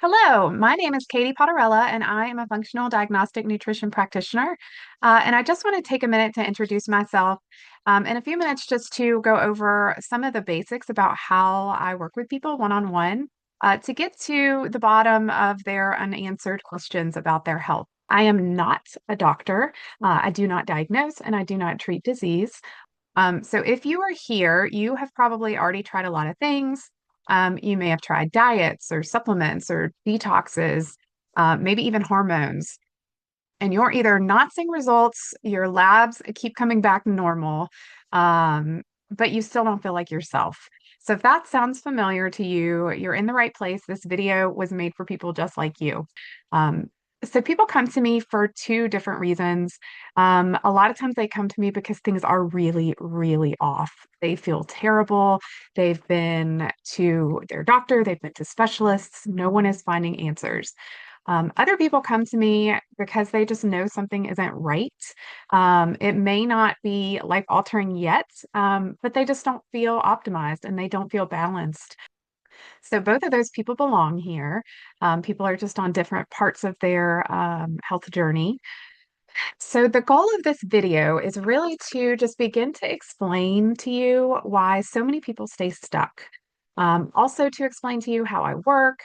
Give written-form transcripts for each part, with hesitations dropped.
Hello, my name is Katie Poterala, and I am a functional diagnostic nutrition practitioner. And I just want to take a minute to introduce myself and a few minutes just to go over some of the basics about how I work with people one on one to get to the bottom of their unanswered questions about their health. I am not a doctor. I do not diagnose and I do not treat disease. So if you are here, you have probably already tried a lot of things. You may have tried diets or supplements or detoxes, maybe even hormones, and you're either not seeing results, your labs keep coming back normal, but you still don't feel like yourself. So if that sounds familiar to you, you're in the right place. This video was made for people just like you. Um, so people come to me for two different reasons. A lot of times they come to me because things are really, really off. They feel terrible. They've been to their doctor, they've been to specialists. No one is finding answers. Other people come to me because they just know something isn't right. It may not be life altering yet, but they just don't feel optimized and they don't feel balanced. So both of those people belong here. People are just on different parts of their health journey. So the goal of this video is really to just begin to explain to you why so many people stay stuck. Also to explain to you how I work,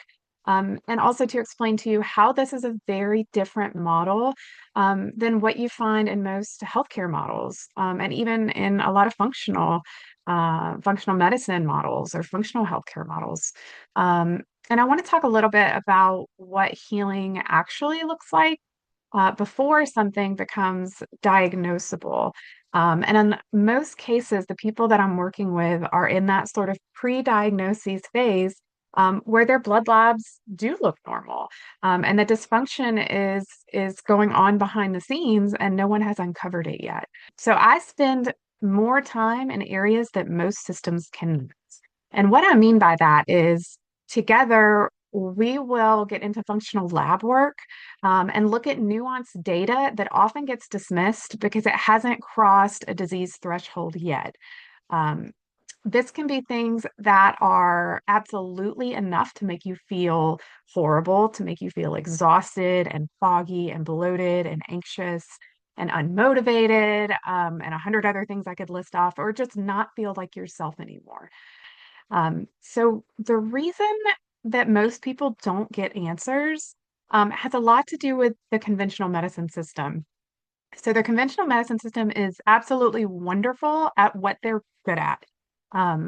and also to explain to you how this is a very different model than what you find in most healthcare models, and even in a lot of functional medicine models or functional healthcare models. And I want to talk a little bit about what healing actually looks like before something becomes diagnosable. And in most cases, the people that I'm working with are in that sort of pre-diagnosis phase where their blood labs do look normal, and the dysfunction is going on behind the scenes, and no one has uncovered it yet. So I spend more time in areas that most systems can. And what I mean by that is together, we will get into functional lab work and look at nuanced data that often gets dismissed because it hasn't crossed a disease threshold yet. Um, this can be things that are absolutely enough to make you feel horrible, to make you feel exhausted and foggy and bloated and anxious and unmotivated, and a hundred other things I could list off, or just not feel like yourself anymore. So the reason that most people don't get answers has a lot to do with the conventional medicine system. So the conventional medicine system is absolutely wonderful at what they're good at,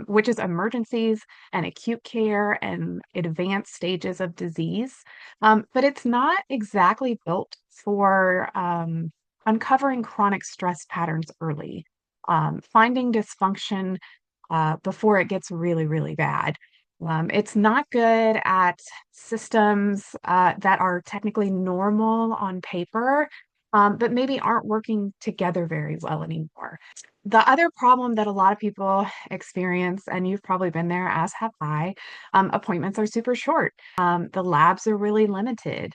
which is emergencies and acute care and advanced stages of disease. But it's not exactly built for uncovering chronic stress patterns early, finding dysfunction before it gets really, really bad. It's not good at systems that are technically normal on paper, but maybe aren't working together very well anymore. The other problem that a lot of people experience, and you've probably been there, as have I, appointments are super short. The labs are really limited.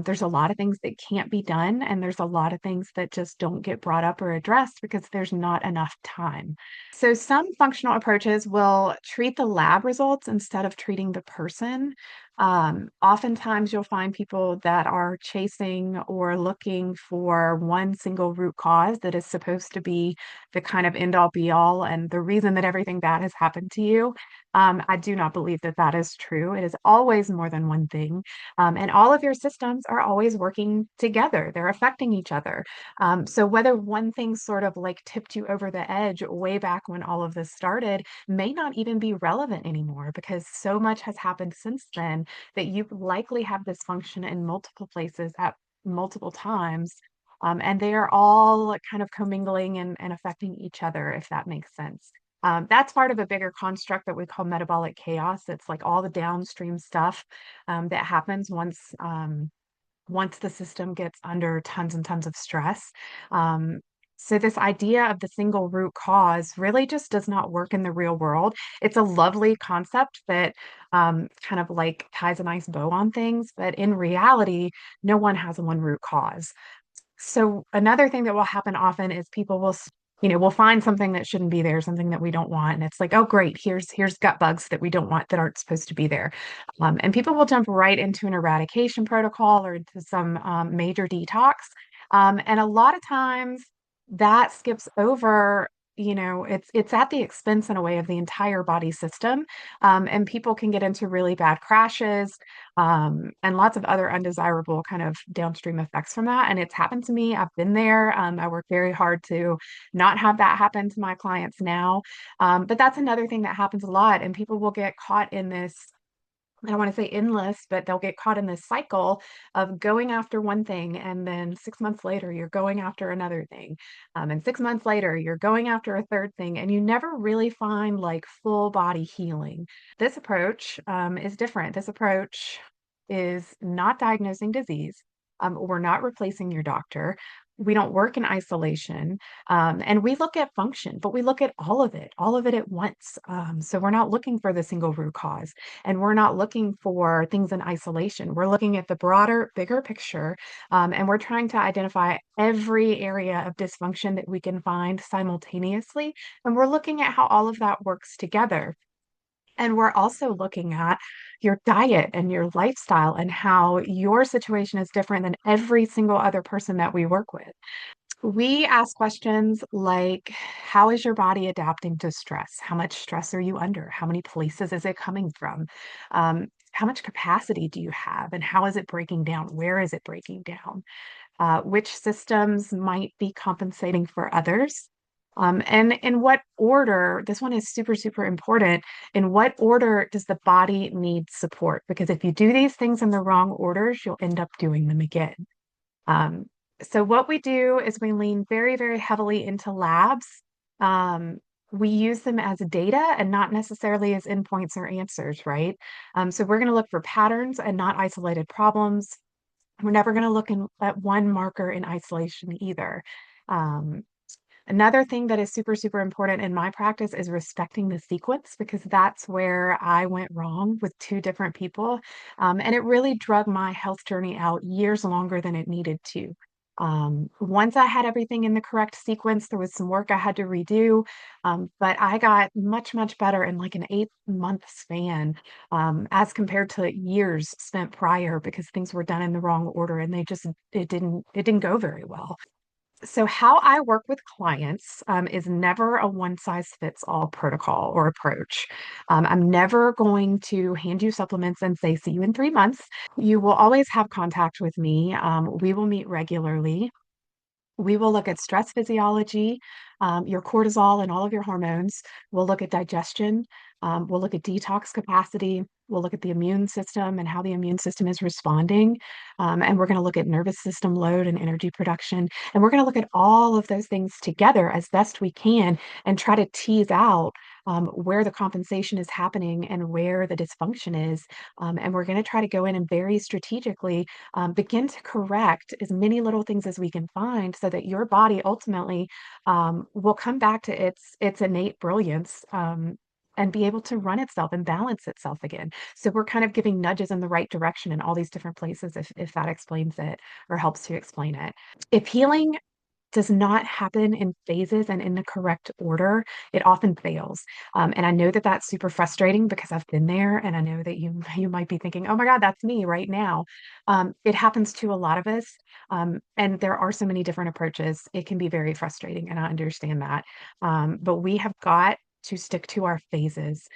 There's a lot of things that can't be done, and there's a lot of things that just don't get brought up or addressed because there's not enough time. So, some functional approaches will treat the lab results instead of treating the person. Oftentimes, you'll find people that are chasing or looking for one single root cause that is supposed to be the kind of end all be all and the reason that everything bad has happened to you. I do not believe that that is true. It is always more than one thing. And all of your systems are always working together, they're affecting each other. So, whether one thing sort of like tipped you over the edge way back when all of this started may not even be relevant anymore because so much has happened since then that you likely have dysfunction in multiple places at multiple times. And they are all kind of commingling and affecting each other, if that makes sense. That's part of a bigger construct that we call metabolic chaos. It's like all the downstream stuff that happens once the system gets under tons and tons of stress. Um, so this idea of the single root cause really just does not work in the real world. It's a lovely concept that kind of like ties a nice bow on things, but in reality, no one has one root cause. So another thing that will happen often is people will we'll find something that shouldn't be there, something that we don't want, and it's like, oh, great, here's gut bugs that we don't want that aren't supposed to be there. And people will jump right into an eradication protocol or into some major detox. And a lot of times that skips over, it's at the expense in a way of the entire body system. And people can get into really bad crashes, and lots of other undesirable kind of downstream effects from that. And it's happened to me. I've been there. I work very hard to not have that happen to my clients now. But that's another thing that happens a lot. And people will get caught in this, I don't want to say endless, but they'll get caught in this cycle of going after one thing. And then 6 months later, you're going after another thing. And 6 months later, you're going after a third thing. And you never really find like full body healing. This approach is different. This approach is not diagnosing disease. We're not replacing your doctor. We don't work in isolation. And we look at function, but we look at all of it at once. So we're not looking for the single root cause, and we're not looking for things in isolation. We're looking at the broader, bigger picture, and we're trying to identify every area of dysfunction that we can find simultaneously. And we're looking at how all of that works together. And we're also looking at your diet and your lifestyle and how your situation is different than every single other person that we work with. We ask questions like, how is your body adapting to stress? How much stress are you under? How many places is it coming from? How much capacity do you have? And how is it breaking down? Where is it breaking down? Which systems might be compensating for others? And in what order, this one is super, super important. In what order does the body need support? Because if you do these things in the wrong orders, you'll end up doing them again. Um, so what we do is we lean very, very heavily into labs. Um, we use them as data and not necessarily as endpoints or answers, right? So we're going to look for patterns and not isolated problems. We're never going to look at one marker in isolation either. Um, Another thing that is super, super important in my practice is respecting the sequence, because that's where I went wrong with two different people. And it really drug my health journey out years longer than it needed to. Once I had everything in the correct sequence, there was some work I had to redo, but I got much, much better in like an 8-month span, as compared to years spent prior because things were done in the wrong order and it didn't go very well. So how I work with clients is never a one size fits all protocol or approach. I'm never going to hand you supplements and say, see you in 3 months. You will always have contact with me. We will meet regularly. We will look at stress physiology, your cortisol and all of your hormones. We'll look at digestion. We'll look at detox capacity. We'll look at the immune system and how the immune system is responding. And we're going to look at nervous system load and energy production. And we're going to look at all of those things together as best we can and try to tease out where the compensation is happening and where the dysfunction is. And we're going to try to go in and very strategically begin to correct as many little things as we can find so that your body ultimately will come back to its innate brilliance, and be able to run itself and balance itself again. So we're kind of giving nudges in the right direction in all these different places, if that explains it or helps to explain it. If healing does not happen in phases and in the correct order, it often fails. And I know that that's super frustrating because I've been there, and I know that you might be thinking, "Oh my God, that's me right now." It happens to a lot of us, and there are so many different approaches. It can be very frustrating, and I understand that. But we have got to stick to our phases.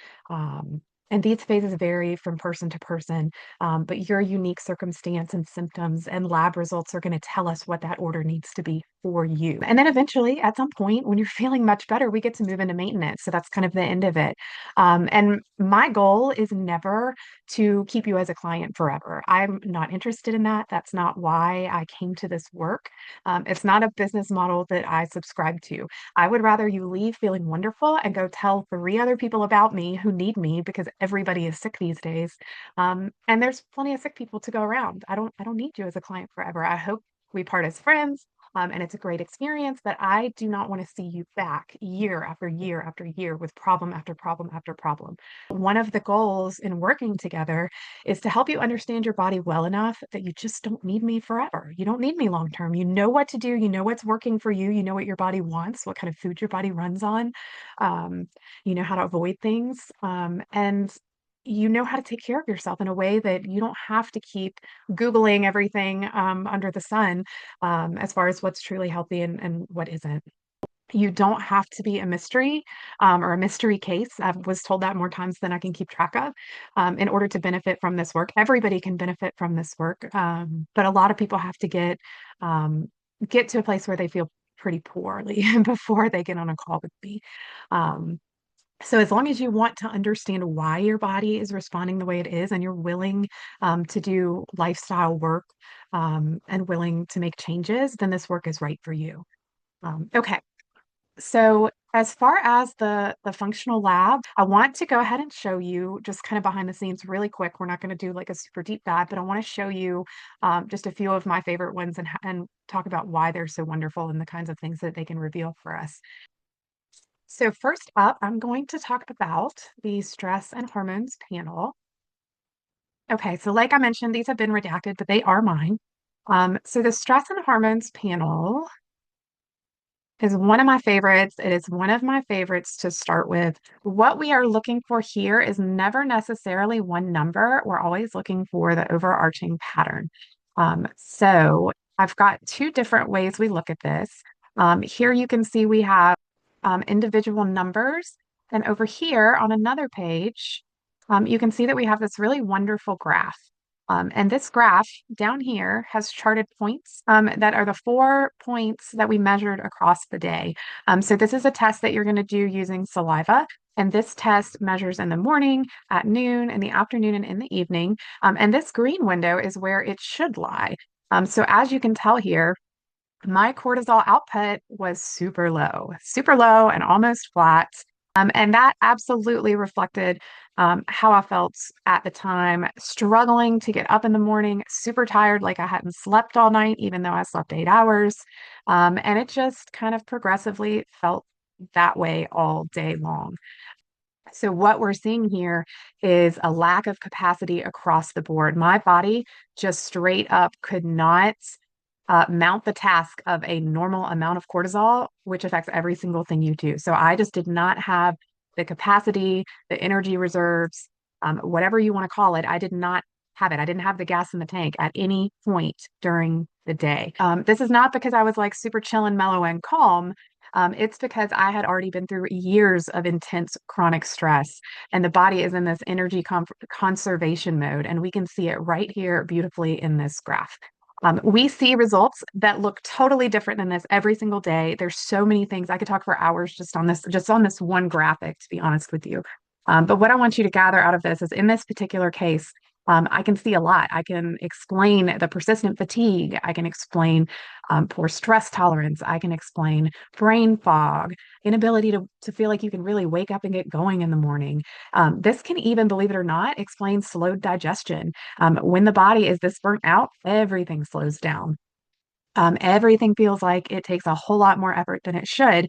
And these phases vary from person to person, but your unique circumstance and symptoms and lab results are going to tell us what that order needs to be for you. And then eventually, at some point, when you're feeling much better, we get to move into maintenance. So that's kind of the end of it. And my goal is never to keep you as a client forever. I'm not interested in that. That's not why I came to this work. It's not a business model that I subscribe to. I would rather you leave feeling wonderful and go tell 3 other people about me who need me, because everybody is sick these days. And there's plenty of sick people to go around. I don't need you as a client forever. I hope we part as friends. And it's a great experience, but I do not want to see you back year after year after year with problem after problem after problem. One of the goals in working together is to help you understand your body well enough that you just don't need me forever. You don't need me long term. You know what to do. You know what's working for you. You know what your body wants, what kind of food your body runs on. Um, you know how to avoid things. And you know how to take care of yourself in a way that you don't have to keep Googling everything under the sun as far as what's truly healthy and what isn't. You don't have to be a mystery or a mystery case. I was told that more times than I can keep track of in order to benefit from this work. Everybody can benefit from this work, but a lot of people have to get to a place where they feel pretty poorly before they get on a call with me. Um, so as long as you want to understand why your body is responding the way it is and you're willing to do lifestyle work and willing to make changes, then this work is right for you. Okay. So as far as the functional lab, I want to go ahead and show you just kind of behind the scenes really quick. We're not going to do like a super deep dive, but I want to show you just a few of my favorite ones and talk about why they're so wonderful and the kinds of things that they can reveal for us. So first up, I'm going to talk about the stress and hormones panel. Okay, so like I mentioned, these have been redacted, but they are mine. So the stress and hormones panel is one of my favorites. It is one of my favorites to start with. What we are looking for here is never necessarily one number. We're always looking for the overarching pattern. So I've got two different ways we look at this. Here you can see we have individual numbers. And over here on another page, you can see that we have this really wonderful graph. And this graph down here has charted points that are the 4 points that we measured across the day. So this is a test that you're going to do using saliva. And this test measures in the morning, at noon, in the afternoon, and in the evening. And this green window is where it should lie. So as you can tell here, my cortisol output was super low and almost flat. And that absolutely reflected how I felt at the time, struggling to get up in the morning, super tired, like I hadn't slept all night, even though I slept 8 hours. And it just kind of progressively felt that way all day long. So what we're seeing here is a lack of capacity across the board. My body just straight up could not mount the task of a normal amount of cortisol, which affects every single thing you do. So I just did not have the capacity, the energy reserves, whatever you want to call it. I did not have it. I didn't have the gas in the tank at any point during the day. This is not because I was like super chill and mellow and calm. It's because I had already been through years of intense chronic stress, and the body is in this energy conservation mode. And we can see it right here beautifully in this graph. We see results that look totally different than this every single day. There's so many things. I could talk for hours just on this one graphic, to be honest with you. But what I want you to gather out of this is in this particular case, I can see a lot. I can explain the persistent fatigue. I can explain poor stress tolerance. I can explain brain fog, inability to feel like you can really wake up and get going in the morning. This can even, believe it or not, explain slowed digestion. When the body is this burnt out, everything slows down. Everything feels like it takes a whole lot more effort than it should,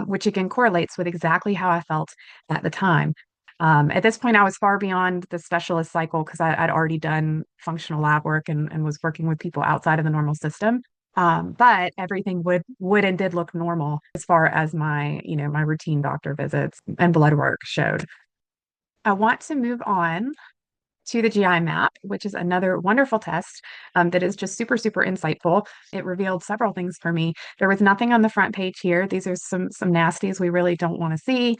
which again correlates with exactly how I felt at the time. At this point, I was far beyond the specialist cycle because I'd already done functional lab work and was working with people outside of the normal system. But everything would and did look normal as far as my routine doctor visits and blood work showed. I want to move on to the GI map, which is another wonderful test that is just super, super insightful. It revealed several things for me. There was nothing on the front page here. These are some nasties we really don't want to see.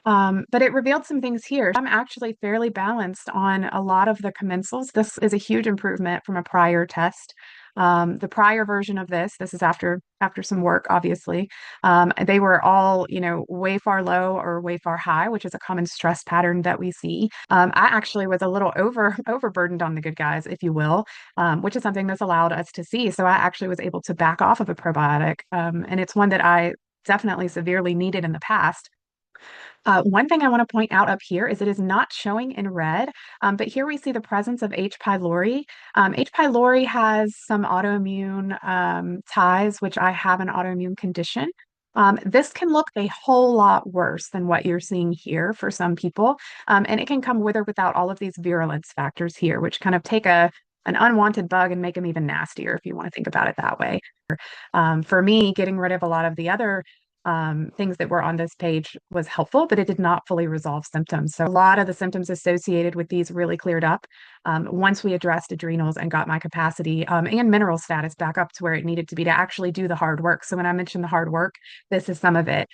But it revealed some things here. I'm actually fairly balanced on a lot of the commensals. This is a huge improvement from a prior test. The prior version of this is after some work, obviously. They were all, way far low or way far high, which is a common stress pattern that we see. I actually was a little overburdened on the good guys, if you will, which is something that's allowed us to see. So I actually was able to back off of a probiotic, and it's one that I definitely severely needed in the past. One thing I want to point out up here is it is not showing in red, but here we see the presence of H. pylori. H. pylori has some autoimmune ties, which I have an autoimmune condition. This can look a whole lot worse than what you're seeing here for some people, and it can come with or without all of these virulence factors here, which kind of take an unwanted bug and make them even nastier if you want to think about it that way. For me, getting rid of a lot of the other things that were on this page was helpful, but it did not fully resolve symptoms. So a lot of the symptoms associated with these really cleared up once we addressed adrenals and got my capacity and mineral status back up to where it needed to be to actually do the hard work. So when I mentioned the hard work, this is some of it.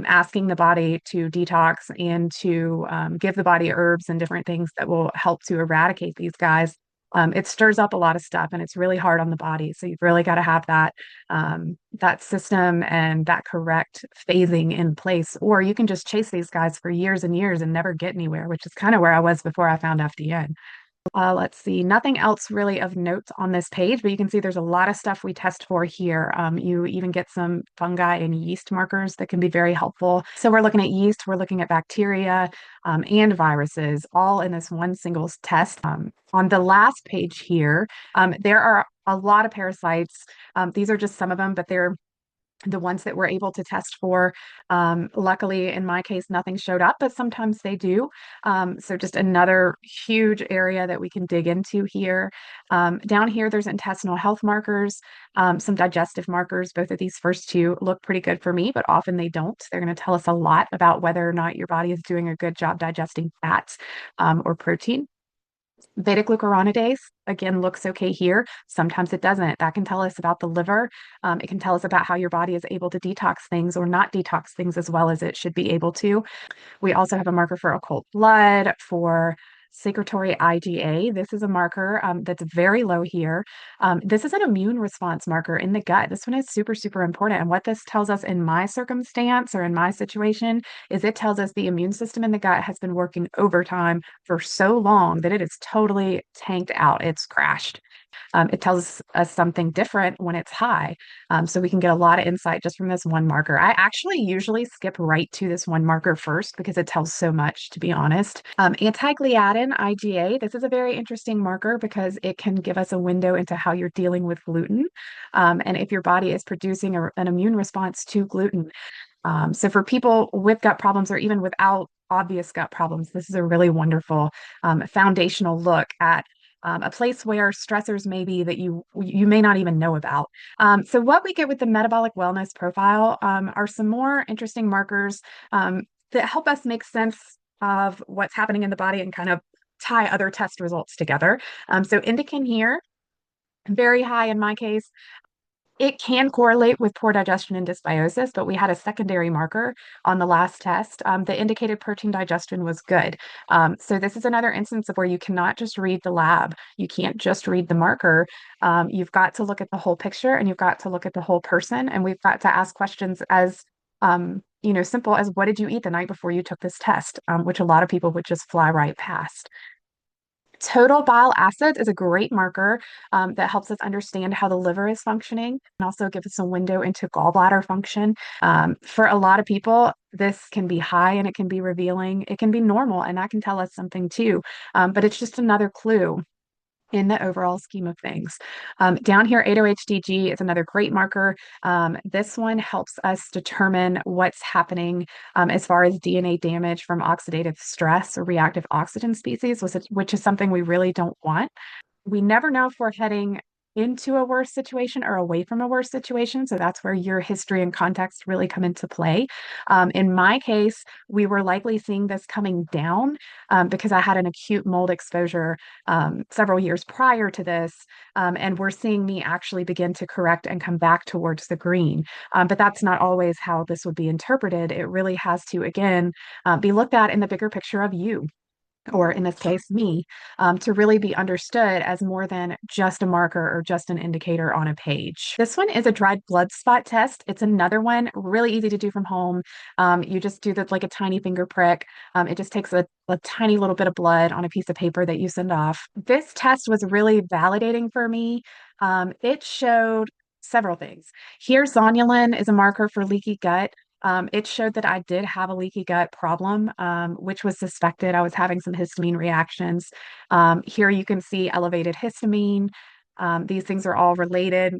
Asking the body to detox and to give the body herbs and different things that will help to eradicate these guys. It stirs up a lot of stuff and it's really hard on the body. So you've really got to have that system and that correct phasing in place, or you can just chase these guys for years and years and never get anywhere, which is kind of where I was before I found FDN. Let's see, nothing else really of note on this page, but you can see there's a lot of stuff we test for here. You even get some fungi and yeast markers that can be very helpful. So we're looking at yeast, we're looking at bacteria and viruses, all in this one single test. On the last page here, there are a lot of parasites. These are just some of them, but they're the ones that we're able to test for. Luckily, in my case, nothing showed up, but sometimes they do. So just another huge area that we can dig into here. Down here, there's intestinal health markers, some digestive markers. Both of these first two look pretty good for me, but often they don't. They're going to tell us a lot about whether or not your body is doing a good job digesting fats or protein. Beta glucuronidase, again, looks okay here. Sometimes it doesn't. That can tell us about the liver. It can tell us about how your body is able to detox things or not detox things as well as it should be able to. We also have a marker for occult blood, for secretory IgA. This is a marker that's very low here. This is an immune response marker in the gut. This one is super, super important. And what this tells us in my circumstance or in my situation is it tells us the immune system in the gut has been working overtime for so long that it is totally tanked out. It's crashed. It tells us something different when it's high. So we can get a lot of insight just from this one marker. I actually usually skip right to this one marker first because it tells so much, to be honest. Anti-gliadin, IgA, this is a very interesting marker because it can give us a window into how you're dealing with gluten and if your body is producing an immune response to gluten. So for people with gut problems or even without obvious gut problems, this is a really wonderful foundational look at a place where stressors may be that you may not even know about. So what we get with the metabolic wellness profile are some more interesting markers that help us make sense of what's happening in the body and kind of tie other test results together. So indican here, very high in my case. It can correlate with poor digestion and dysbiosis, but we had a secondary marker on the last test that indicated protein digestion was good. So this is another instance of where you cannot just read the lab. You can't just read the marker. You've got to look at the whole picture and you've got to look at the whole person. And we've got to ask questions as simple as what did you eat the night before you took this test, which a lot of people would just fly right past. Total bile acids is a great marker that helps us understand how the liver is functioning and also gives us a window into gallbladder function. For a lot of people, this can be high and it can be revealing. It can be normal and that can tell us something too. But it's just another clue in the overall scheme of things. Down here, 8-OHDG is another great marker. This one helps us determine what's happening as far as DNA damage from oxidative stress or reactive oxygen species, which is something we really don't want. We never know if we're heading into a worse situation or away from a worse situation. So that's where your history and context really come into play. In my case, we were likely seeing this coming down because I had an acute mold exposure several years prior to this. And we're seeing me actually begin to correct and come back towards the green. But that's not always how this would be interpreted. It really has to, again, be looked at in the bigger picture of you, or in this case, me, to really be understood as more than just a marker or just an indicator on a page. This one is a dried blood spot test. It's another one really easy to do from home. You just do like a tiny finger prick. It just takes a tiny little bit of blood on a piece of paper that you send off. This test was really validating for me. It showed several things. Here, zonulin is a marker for leaky gut. It showed that I did have a leaky gut problem, which was suspected. I was having some histamine reactions. Here you can see elevated histamine. These things are all related.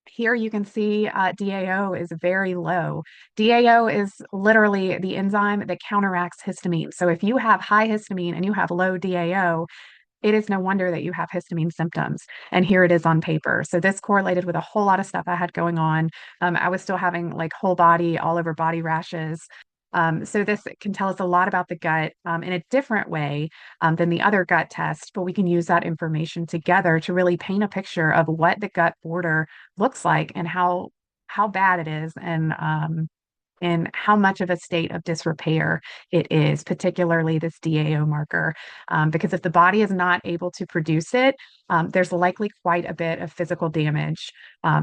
Here you can see DAO is very low. DAO is literally the enzyme that counteracts histamine. So if you have high histamine and you have low DAO, it is no wonder that you have histamine symptoms. And here it is on paper. So this correlated with a whole lot of stuff I had going on. I was still having like whole body, all over body rashes. So this can tell us a lot about the gut in a different way than the other gut test, but we can use that information together to really paint a picture of what the gut border looks like and how bad it is and how much of a state of disrepair it is, particularly this DAO marker. Because if the body is not able to produce it, there's likely quite a bit of physical damage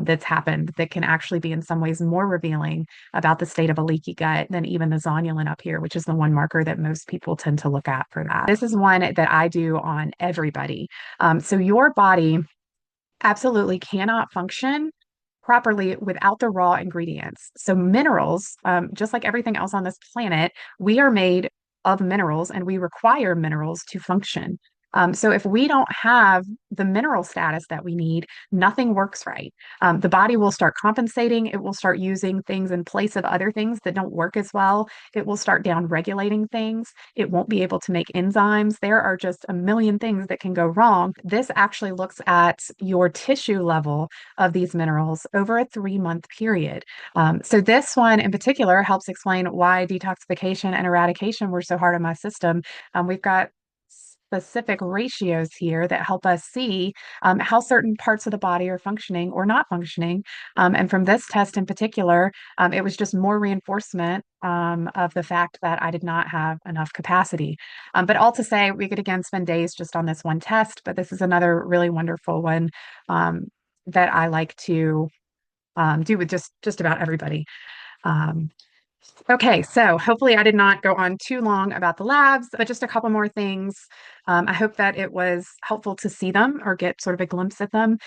that's happened that can actually be in some ways more revealing about the state of a leaky gut than even the zonulin up here, which is the one marker that most people tend to look at for that. This is one that I do on everybody. So your body absolutely cannot function properly without the raw ingredients. So minerals, just like everything else on this planet, we are made of minerals and we require minerals to function. So if we don't have the mineral status that we need, nothing works right. The body will start compensating. It will start using things in place of other things that don't work as well. It will start down regulating things. It won't be able to make enzymes. There are just a million things that can go wrong. This actually looks at your tissue level of these minerals over a 3-month period. So this one in particular helps explain why detoxification and eradication were so hard on my system. We've got specific ratios here that help us see how certain parts of the body are functioning or not functioning. And from this test in particular, it was just more reinforcement of the fact that I did not have enough capacity. But all to say, we could again spend days just on this one test, but this is another really wonderful one that I like to do with just about everybody. Um, Okay, so hopefully I did not go on too long about the labs, but just a couple more things. I hope that it was helpful to see them or get sort of a glimpse at them.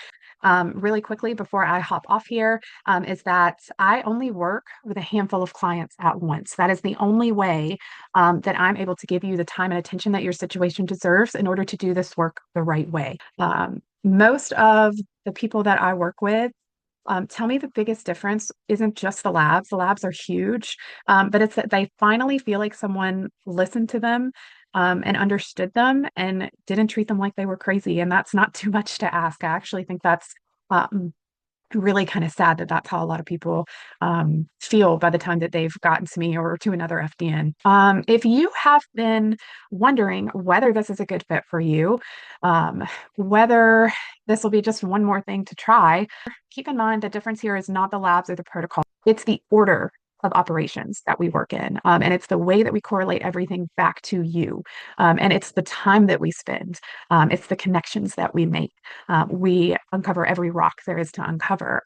Really quickly before I hop off here, is that I only work with a handful of clients at once. That is the only way that I'm able to give you the time and attention that your situation deserves in order to do this work the right way. Most of the people that I work with tell me the biggest difference isn't just the labs. The labs are huge, but it's that they finally feel like someone listened to them and understood them and didn't treat them like they were crazy. And that's not too much to ask. I actually think that's um, really kind of sad that that's how a lot of people feel by the time that they've gotten to me or to another FDN. If you have been wondering whether this is a good fit for you, whether this will be just one more thing to try, keep in mind the difference here is not the labs or the protocol, it's the order of operations that we work in. And it's the way that we correlate everything back to you. And it's the time that we spend. It's the connections that we make. We uncover every rock there is to uncover.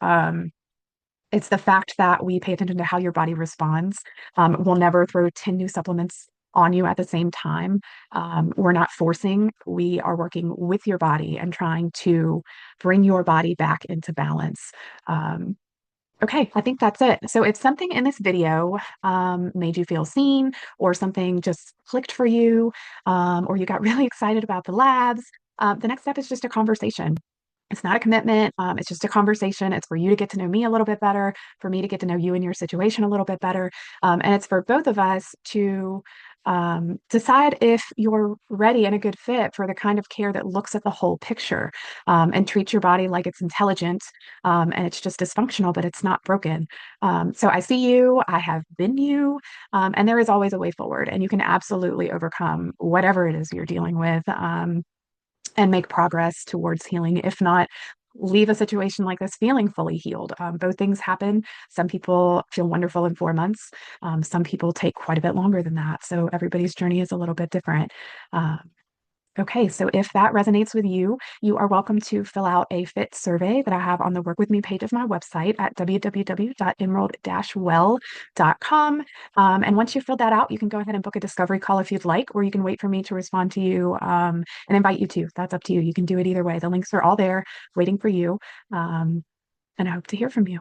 It's the fact that we pay attention to how your body responds. We'll never throw 10 new supplements on you at the same time. We're not forcing, we are working with your body and trying to bring your body back into balance. Okay, I think that's it. So if something in this video made you feel seen or something just clicked for you or you got really excited about the labs, the next step is just a conversation. It's not a commitment. It's just a conversation. It's for you to get to know me a little bit better, for me to get to know you and your situation a little bit better. And it's for both of us to decide if you're ready and a good fit for the kind of care that looks at the whole picture and treats your body like it's intelligent and it's just dysfunctional, but it's not broken. So I see you, I have been you, and there is always a way forward, and you can absolutely overcome whatever it is you're dealing with. And make progress towards healing. If not, leave a situation like this feeling fully healed. Both things happen. Some people feel wonderful in 4 months. Some people take quite a bit longer than that. So everybody's journey is a little bit different. Okay, so if that resonates with you, you are welcome to fill out a fit survey that I have on the Work With Me page of my website at www.emerald-well.com. And once you've filled that out, you can go ahead and book a discovery call if you'd like, or you can wait for me to respond to you and invite you to. That's up to you. You can do it either way. The links are all there waiting for you. And I hope to hear from you.